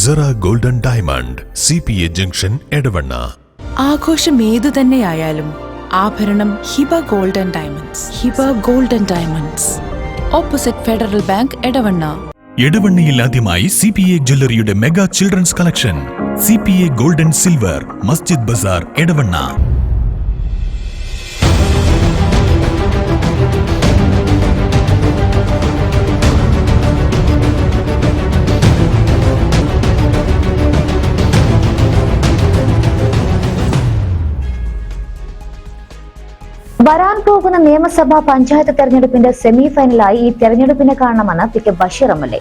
Cera golden diamond CPA junction Edavanna. ആഘോഷം ഏതു തന്നെയായാലും ആഭരണം Hiba golden diamonds. Hiba golden diamonds, opposite federal bank, Edavanna. എടവണ്ണയിൽ ആദ്യമായി CPA ജ്വല്ലറിയുടെ mega children's collection. CPA golden silver, Masjid Bazar, Edavanna. വരാൻ പോകുന്ന നിയമസഭാ പഞ്ചായത്ത് തെരഞ്ഞെടുപ്പിന്റെ സെമി ഫൈനലായി ഈ തെരഞ്ഞെടുപ്പിനെ കാണണമെന്ന് PK ബഷീർ MLA.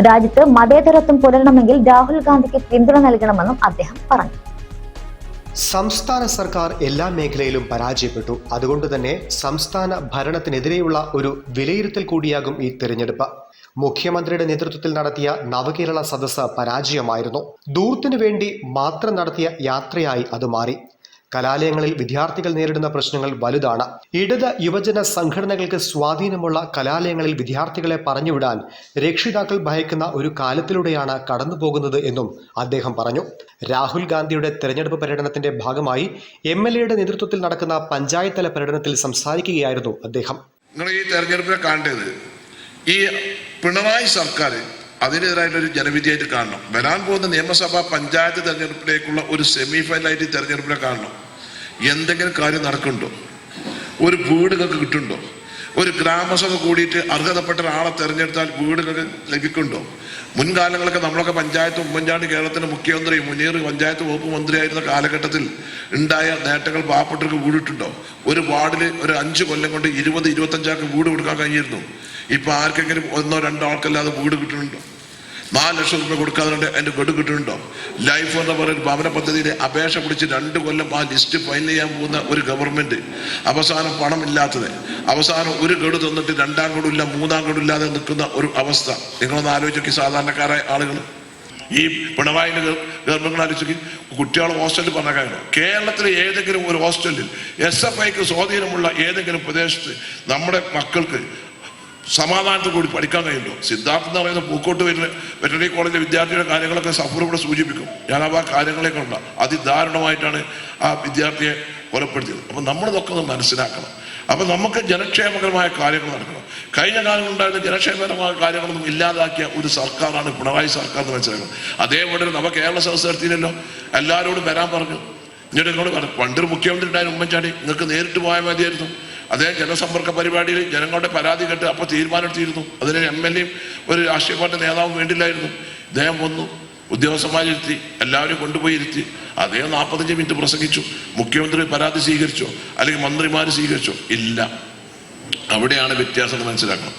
രാജ്യത്ത് മതേതരത്വം പുലരണമെങ്കിൽ രാഹുൽ ഗാന്ധിക്ക് പിന്തുണ നൽകണമെന്നും അദ്ദേഹം പറഞ്ഞു. സംസ്ഥാന സർക്കാർ എല്ലാ മേഖലയിലും പരാജയപ്പെട്ടു. അതുകൊണ്ട് തന്നെ സംസ്ഥാന ഭരണത്തിനെതിരെയുള്ള ഒരു വിലയിരുത്തൽ കൂടിയാകും ഈ തെരഞ്ഞെടുപ്പ്. മുഖ്യമന്ത്രിയുടെ നേതൃത്വത്തിൽ നടത്തിയ നവകേരള സദസ്സ് പരാജയമായിരുന്നു. ദൂർത്തിനു വേണ്ടി മാത്രം നടത്തിയ യാത്രയായി അത് മാറി. കലാലയങ്ങളിൽ വിദ്യാർത്ഥികൾ നേരിടുന്ന പ്രശ്നങ്ങൾ വലുതാണ്. ഇടത് യുവജന സംഘടനകൾക്ക് സ്വാധീനമുള്ള കലാലയങ്ങളിൽ വിദ്യാർത്ഥികളെ പറഞ്ഞുവിടാൻ രക്ഷിതാക്കൾ ഭയക്കുന്ന ഒരു കാലത്തിലൂടെയാണ് കടന്നുപോകുന്നത് എന്നും അദ്ദേഹം പറഞ്ഞു. രാഹുൽ ഗാന്ധിയുടെ തെരഞ്ഞെടുപ്പ് പര്യടനത്തിന്റെ ഭാഗമായി MLAയുടെ നേതൃത്വത്തിൽ നടക്കുന്ന പഞ്ചായത്ത് തല പര്യടനത്തിൽ സംസാരിക്കുകയായിരുന്നു അദ്ദേഹം. നിങ്ങൾ ഈ തെരഞ്ഞെടുപ്പിനെ കാണേണ്ടത് ഈ പിണറായി സർക്കാർ അതിനെതിരായിട്ടൊരു ജനവിധിയായിട്ട് കാണണം. വരാൻ പോകുന്ന നിയമസഭാ പഞ്ചായത്ത് തെരഞ്ഞെടുപ്പിലേക്കുള്ള ഒരു സെമി ഫൈനലായിട്ട് ഈ തെരഞ്ഞെടുപ്പിനെ കാണണം. എന്തെങ്കിലും കാര്യം നടക്കുന്നുണ്ടോ? ഒരു വീടുകൾക്ക് കിട്ടുന്നുണ്ടോ? ഒരു ഗ്രാമസഭ കൂടിയിട്ട് അർഹതപ്പെട്ട ഒരാളെ തെരഞ്ഞെടുത്താൽ വീടുകൾക്ക് ലഭിക്കുന്നുണ്ടോ? മുൻകാലങ്ങളൊക്കെ നമ്മളൊക്കെ പഞ്ചായത്ത് ഉമ്മൻചാണ്ടി കേരളത്തിൻ്റെ മുഖ്യമന്ത്രി, മുനീർ പഞ്ചായത്ത് വകുപ്പ് മന്ത്രിയായിരുന്ന കാലഘട്ടത്തിൽ ഉണ്ടായ നേട്ടങ്ങൾ പാവപ്പെട്ടവർക്ക് വീടിട്ടുണ്ടോ? ഒരു വാർഡിൽ ഒരു 5 കൊല്ലം കൊണ്ട് 20-25 വീട് കൊടുക്കാൻ കഴിഞ്ഞിരുന്നു. ഇപ്പം ആർക്കെങ്കിലും 1-2 ആൾക്കല്ലാതെ വീട് കിട്ടുന്നുണ്ടോ? 4 ലക്ഷം രൂപ കൊടുക്കാതെ അതിൻ്റെ ഗഡു കിട്ടുന്നുണ്ടോ? ലൈഫ് എന്ന് പറയുന്ന ഭവന പദ്ധതിയുടെ അപേക്ഷ പിടിച്ച് 2 കൊല്ലം ആ ലിസ്റ്റ് ഫൈൽ ചെയ്യാൻ പോകുന്ന ഒരു ഗവൺമെന്റ്, അവസാനം പണം ഇല്ലാത്തത്, അവസാനം ഒരു ഗഡു തന്നിട്ട് 2ാം ഗഡു ഇല്ല 3ാം ഗഡു ഇല്ലാതെ നിൽക്കുന്ന ഒരു അവസ്ഥ. നിങ്ങളൊന്ന് ആലോചിക്കും. സാധാരണക്കാരായ ആളുകൾ ഈ പിണറായിൻ്റെ ഗവൺമെന്റ് ആലോചിക്കും. കുട്ടികൾ ഹോസ്റ്റലിൽ പറഞ്ഞ കാര്യം, കേരളത്തിലെ ഏതെങ്കിലും ഒരു ഹോസ്റ്റലിൽ SFIക്ക് സ്വാധീനമുള്ള ഏതെങ്കിലും പ്രദേശത്ത് നമ്മുടെ മക്കൾക്ക് സമാധാനത്തിൽ കൂടി പഠിക്കാൻ കഴിയുമല്ലോ? സിദ്ധാർത്ഥ എന്ന് പറയുന്ന പൂക്കോട്ട് വെറ്ററിനറി കോളേജിലെ വിദ്യാർത്ഥിയുടെ കാര്യങ്ങളൊക്കെ സഫൂർ ഇവിടെ സൂചിപ്പിക്കും. ഞാൻ ആ കാര്യങ്ങളെയൊക്കെ ഉണ്ട്. അതിദാരുണമായിട്ടാണ് ആ വിദ്യാർത്ഥിയെ കൊലപ്പെടുത്തിയത്. അപ്പം നമ്മളിതൊക്കെ ഒന്ന് മനസ്സിലാക്കണം. അപ്പം നമുക്ക് ജനക്ഷേമകരമായ കാര്യങ്ങൾ നടക്കണം. കഴിഞ്ഞ കാലങ്ങളുണ്ടായിരുന്ന ജനക്ഷേമകരമായ കാര്യങ്ങളൊന്നും ഇല്ലാതാക്കിയ ഒരു സർക്കാരാണ് പിണറായി സർക്കാർ എന്ന് മനസ്സിലാക്കണം. അതേപോലെ നവകേരള സദസ്സ് നടത്തിയില്ലല്ലോ, എല്ലാവരോടും വരാൻ പറഞ്ഞു. എന്നിട്ട് നിങ്ങളോട് പറഞ്ഞു, പണ്ടൊരു മുഖ്യമന്ത്രി ഉണ്ടായിരുന്നു ഉമ്മൻചാണ്ടി, നിങ്ങൾക്ക് നേരിട്ട് പോയാൽ മതിയായിരുന്നു. അദ്ദേഹം ജനസമ്പർക്ക പരിപാടിയിൽ ജനങ്ങളുടെ പരാതി കേട്ട് അപ്പോൾ തീരുമാനമെടുത്തിരുന്നു. അതിന് MLAയും ഒരു രാഷ്ട്രീയ പാർട്ടി നേതാവും വേണ്ടില്ലായിരുന്നു. ഇദ്ദേഹം വന്നു, ഉദ്യോഗസ്ഥന്മാരിരുത്തി, എല്ലാവരും കൊണ്ടുപോയി ഇരുത്തി. അദ്ദേഹം 45 മിനിറ്റ് പ്രസംഗിച്ചു. മുഖ്യമന്ത്രി പരാതി സ്വീകരിച്ചോ അല്ലെങ്കിൽ മന്ത്രിമാർ സ്വീകരിച്ചോ? ഇല്ല. അവിടെയാണ് വ്യത്യാസം മനസ്സിലാക്കണം.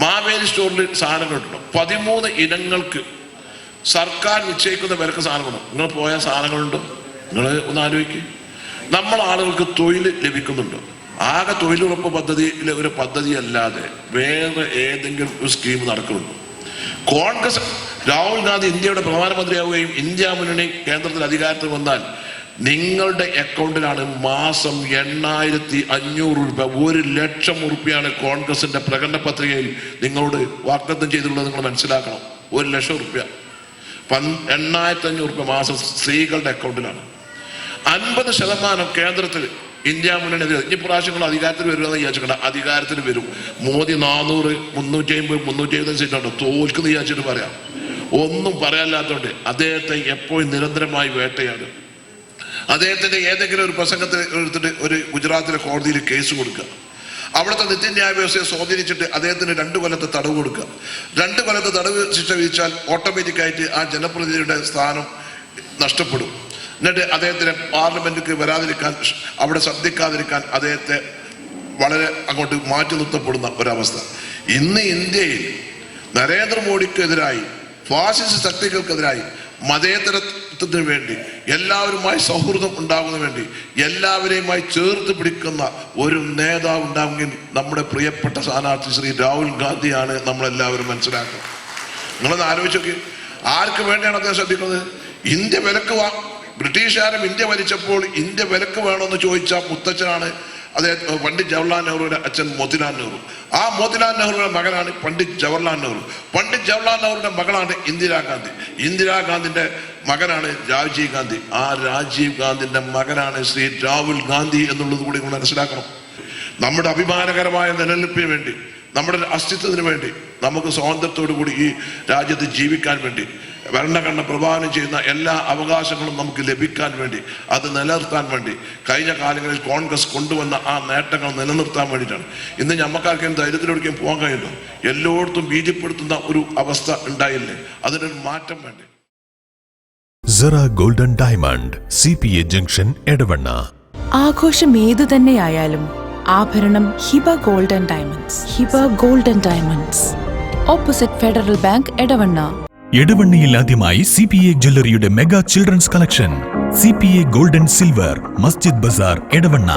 മാവേലി സ്റ്റോറിൽ സാധനങ്ങൾ കിട്ടണം. 13 ഇനങ്ങൾക്ക് സർക്കാർ നിശ്ചയിക്കുന്ന വിലക്ക് സാധനങ്ങളുണ്ടോ? നിങ്ങൾ പോയ സാധനങ്ങളുണ്ടോ? നിങ്ങൾ ഒന്ന് ആലോചിക്കുക. നമ്മൾ ആളുകൾക്ക് തൊഴിൽ ലഭിക്കുന്നുണ്ടോ? ആകെ തൊഴിലുറപ്പ് പദ്ധതിയിലെ ഒരു പദ്ധതി അല്ലാതെ വേറെ ഏതെങ്കിലും ഒരു സ്കീം നടക്കുന്നുണ്ടോ? കോൺഗ്രസ് രാഹുൽ ഗാന്ധി ഇന്ത്യയുടെ പ്രധാനമന്ത്രിയാവുകയും ഇന്ത്യ മുന്നണി കേന്ദ്രത്തിൽ അധികാരത്തിൽ വന്നാൽ നിങ്ങളുടെ അക്കൗണ്ടിലാണ് മാസം 8500 രൂപ, 1 ലക്ഷം രൂപയാണ് കോൺഗ്രസിന്റെ പ്രകടന പത്രികയിൽ നിങ്ങളോട് വാഗ്ദത്തം ചെയ്തിട്ടുള്ളത്. നിങ്ങൾ മനസ്സിലാക്കണം. 1 ലക്ഷം രൂപ, 8500 രൂപ മാസം സ്ത്രീകളുടെ അക്കൗണ്ടിലാണ്. 50% കേന്ദ്രത്തിൽ ഇന്ത്യ മുന്നണി ഈ പ്രാവശ്യങ്ങൾ അധികാരത്തിൽ വരുമെന്ന് വിചാരിച്ചിട്ടുണ്ട്. അധികാരത്തിൽ വരും. മോദി 400, 350, 370 സീറ്റുണ്ടോ? തോൽക്കുന്ന വിചാരിച്ചിട്ട് പറയാം. ഒന്നും പറയാനില്ലാത്തതുകൊണ്ട് അദ്ദേഹത്തെ എപ്പോഴും നിരന്തരമായി വേട്ടയാണ്. അദ്ദേഹത്തിന്റെ ഏതെങ്കിലും ഒരു പ്രസംഗത്തിൽ എടുത്തിട്ട് ഒരു ഗുജറാത്തിലെ കോടതിയിൽ കേസ് കൊടുക്കുക. അവിടുത്തെ നിത്യന്യായ വ്യവസ്ഥയെ സ്വാധീനിച്ചിട്ട് അദ്ദേഹത്തിന് 2 കൊല്ലത്തെ തടവ് കൊടുക്കുക. 2 കൊല്ലത്തെ തടവ് ശിക്ഷ വിധിച്ചാൽ ഓട്ടോമാറ്റിക്കായിട്ട് ആ ജനപ്രതിനിധിയുടെ സ്ഥാനം നഷ്ടപ്പെടും. എന്നിട്ട് അദ്ദേഹത്തിന് പാർലമെന്റിലേക്ക് വരാതിരിക്കാൻ, അവിടെ ശ്രദ്ധിക്കാതിരിക്കാൻ അദ്ദേഹത്തെ വളരെ അങ്ങോട്ട് മാറ്റി നിർത്തപ്പെടുന്ന ഒരവസ്ഥ. ഇന്ന് ഇന്ത്യയിൽ നരേന്ദ്രമോദിക്കെതിരായി, ഫാസിസ്റ്റ് ശക്തികൾക്കെതിരായി, മതേതരത്വത്തിന് വേണ്ടി, എല്ലാവരുമായി സൗഹൃദം ഉണ്ടാകുന്നതിന് വേണ്ടി, എല്ലാവരെയുമായി ചേർത്ത് പിടിക്കുന്ന ഒരു നേതാവ് ഉണ്ടാകുമെങ്കിൽ നമ്മുടെ പ്രിയപ്പെട്ട സ്ഥാനാർത്ഥി ശ്രീ രാഹുൽ ഗാന്ധിയാണ്. നമ്മളെല്ലാവരും മനസ്സിലാക്കണം. നിങ്ങളൊന്ന് ആലോചിച്ച് നോക്കി. ആർക്ക് വേണ്ടിയാണ് അദ്ദേഹം ശ്രദ്ധിക്കുന്നത്? ഇന്ത്യ വിലക്ക് ബ്രിട്ടീഷുകാരും ഇന്ത്യ ഭരിച്ചപ്പോൾ ഇന്ത്യ വിലക്ക് വേണമെന്ന് ചോദിച്ച മുത്തച്ഛനാണ് അദ്ദേഹം പണ്ഡിറ്റ് ജവഹർലാൽ നെഹ്റുവിന്റെ അച്ഛൻ മോത്തിലാൽ നെഹ്റു. ആ മോത്തിലാൽ നെഹ്റുവിന്റെ മകനാണ് പണ്ഡിറ്റ് ജവഹർലാൽ നെഹ്റു. പണ്ഡിറ്റ് ജവഹർലാൽ നെഹ്റുവിന്റെ മകളാണ് ഇന്ദിരാഗാന്ധി. ഇന്ദിരാഗാന്ധിന്റെ മകനാണ് രാജീവ് ഗാന്ധി. ആ രാജീവ് ഗാന്ധിന്റെ മകനാണ് ശ്രീ രാഹുൽ ഗാന്ധി എന്നുള്ളത് കൂടി മനസ്സിലാക്കണം. നമ്മുടെ അഭിമാനകരമായ നിലനിൽപ്പിന് വേണ്ടി, നമ്മുടെ അസ്തിത്വത്തിന് വേണ്ടി, നമുക്ക് സ്വാതന്ത്ര്യത്തോടു കൂടി ഈ രാജ്യത്ത് ജീവിക്കാൻ വേണ്ടി, ഭരണഘടന പ്രഭാവനം ചെയ്യുന്ന എല്ലാ അവകാശങ്ങളും നമുക്ക് ലഭിക്കാൻ വേണ്ടി, അത് നിലനിർത്താൻ വേണ്ടി കഴിഞ്ഞ കാലങ്ങളിൽ കോൺഗ്രസ് കൊണ്ടുവന്ന ആ നേട്ടങ്ങൾ നിലനിർത്താൻ വേണ്ടിയിട്ടാണ്. ഇന്ന് ഞമ്മക്കാർക്കും ധൈര്യത്തിലൊരിക്കലും പോകാൻ കഴിയുന്നു. എല്ലായിടത്തും ഭീതിപ്പെടുത്തുന്ന ഒരു അവസ്ഥ ഉണ്ടായില്ലേ? അതിനൊരു മാറ്റം വേണ്ടി. Sera golden diamond, CPA junction, Edavanna. ആഘോഷം ഏതു തന്നെയായാലും ആഭരണം Hiba golden diamonds. Hiba golden diamonds, opposite federal bank, Edavanna. എടവണ്ണയിൽ ആദ്യമായി CPA ജ്വല്ലറിയുടെ mega children's collection. CPA golden silver, Masjid Bazar, Edavanna.